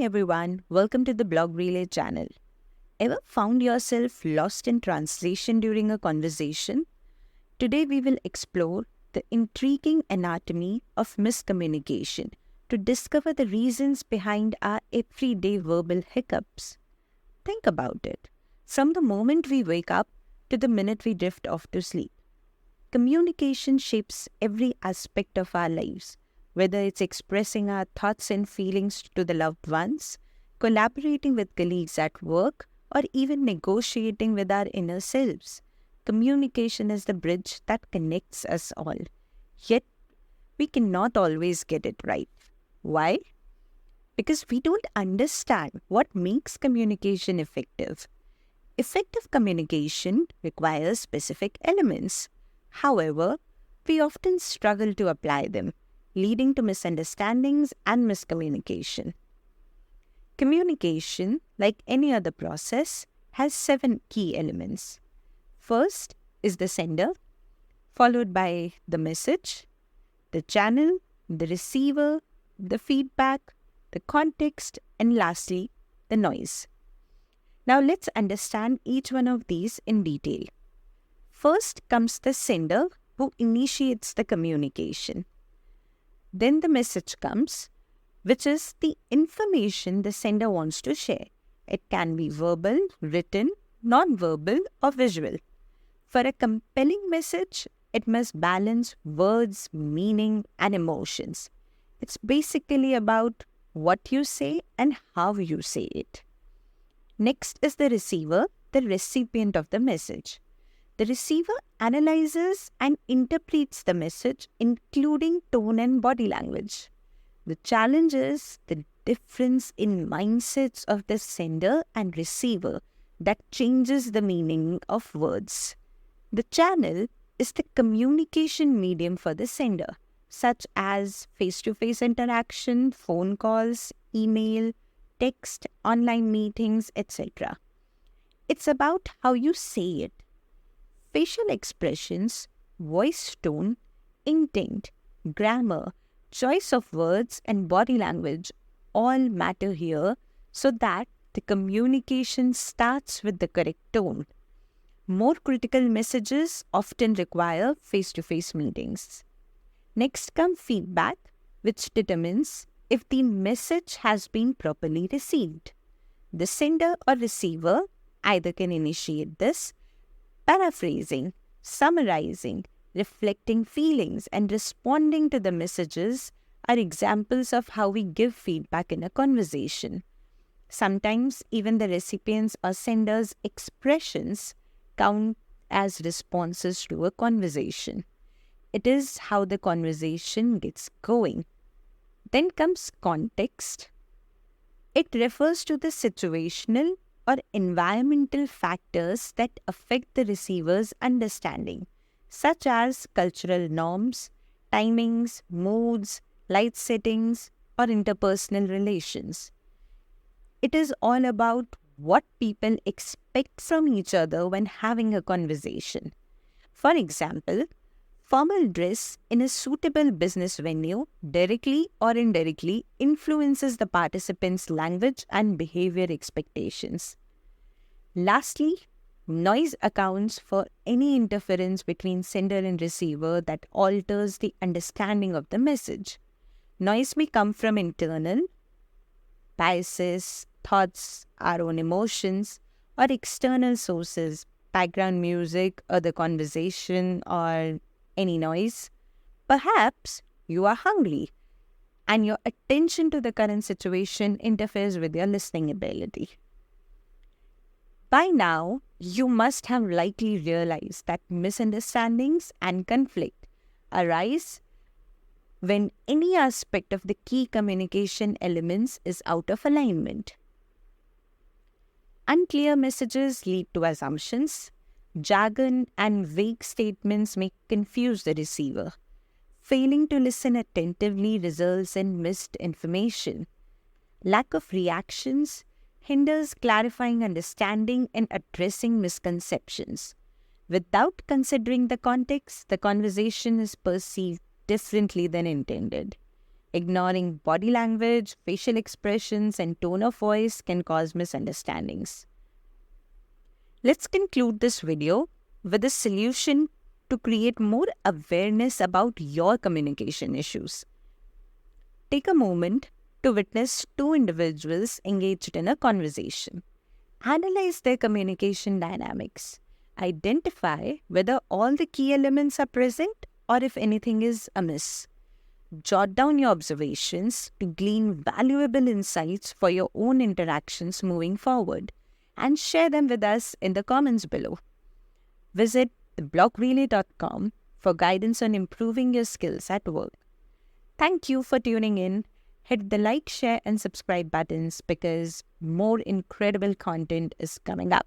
morning, everyone. Welcome to the Blog Relay channel. Ever found yourself lost in translation during a conversation? Today, we will explore the intriguing anatomy of miscommunication to discover the reasons behind our everyday verbal hiccups. Think about it. From the moment we wake up to the minute we drift off to sleep, communication shapes every aspect of our lives. Whether it's expressing our thoughts and feelings to the loved ones, collaborating with colleagues at work, or even negotiating with our inner selves. Communication is the bridge that connects us all. Yet, we cannot always get it right. Why? Because we don't understand what makes communication effective. Effective communication requires specific elements. However, we often struggle to apply them, leading to misunderstandings and miscommunication. Communication, like any other process, has 7 key elements. First is the sender, followed by the message, the channel, the receiver, the feedback, the context, and lastly, the noise. Now let's understand each one of these in detail. First comes the sender, who initiates the communication. Then the message comes, which is the information the sender wants to share. It can be verbal, written, non-verbal, or visual. For a compelling message, it must balance words, meaning, and emotions. It's basically about what you say and how you say it. Next is the receiver, the recipient of the message. The receiver analyzes and interprets the message, including tone and body language. The challenge is the difference in mindsets of the sender and receiver that changes the meaning of words. The channel is the communication medium for the sender, such as face-to-face interaction, phone calls, email, text, online meetings, etc. It's about how you say it. Facial expressions, voice tone, intent, grammar, choice of words, and body language all matter here so that the communication starts with the correct tone. More critical messages often require face-to-face meetings. Next comes feedback, which determines if the message has been properly received. The sender or receiver either can initiate this. Paraphrasing, summarizing, reflecting feelings, and responding to the messages are examples of how we give feedback in a conversation. Sometimes even the recipient's or sender's expressions count as responses to a conversation. It is how the conversation gets going. Then comes context. It refers to the situational or environmental factors that affect the receiver's understanding, such as cultural norms, timings, moods, light settings, or interpersonal relations. It is all about what people expect from each other when having a conversation. For example, formal dress in a suitable business venue directly or indirectly influences the participants' language and behavior expectations. Lastly, noise accounts for any interference between sender and receiver that alters the understanding of the message. Noise may come from internal biases, thoughts, our own emotions, or external sources, background music, other conversation, or any noise. Perhaps you are hungry and your attention to the current situation interferes with your listening ability. By now, you must have likely realized that misunderstandings and conflict arise when any aspect of the key communication elements is out of alignment. Unclear messages lead to assumptions. Jargon and vague statements may confuse the receiver. Failing to listen attentively results in missed information. Lack of reactions hinders clarifying understanding and addressing misconceptions. Without considering the context, the conversation is perceived differently than intended. Ignoring body language, facial expressions, and tone of voice can cause misunderstandings. Let's conclude this video with a solution to create more awareness about your communication issues. Take a moment to witness two individuals engaged in a conversation. Analyze their communication dynamics. Identify whether all the key elements are present or if anything is amiss. Jot down your observations to glean valuable insights for your own interactions moving forward, and share them with us in the comments below. Visit theblogrelay.com for guidance on improving your skills at work. Thank you for tuning in. Hit the like, share, and subscribe buttons because more incredible content is coming up.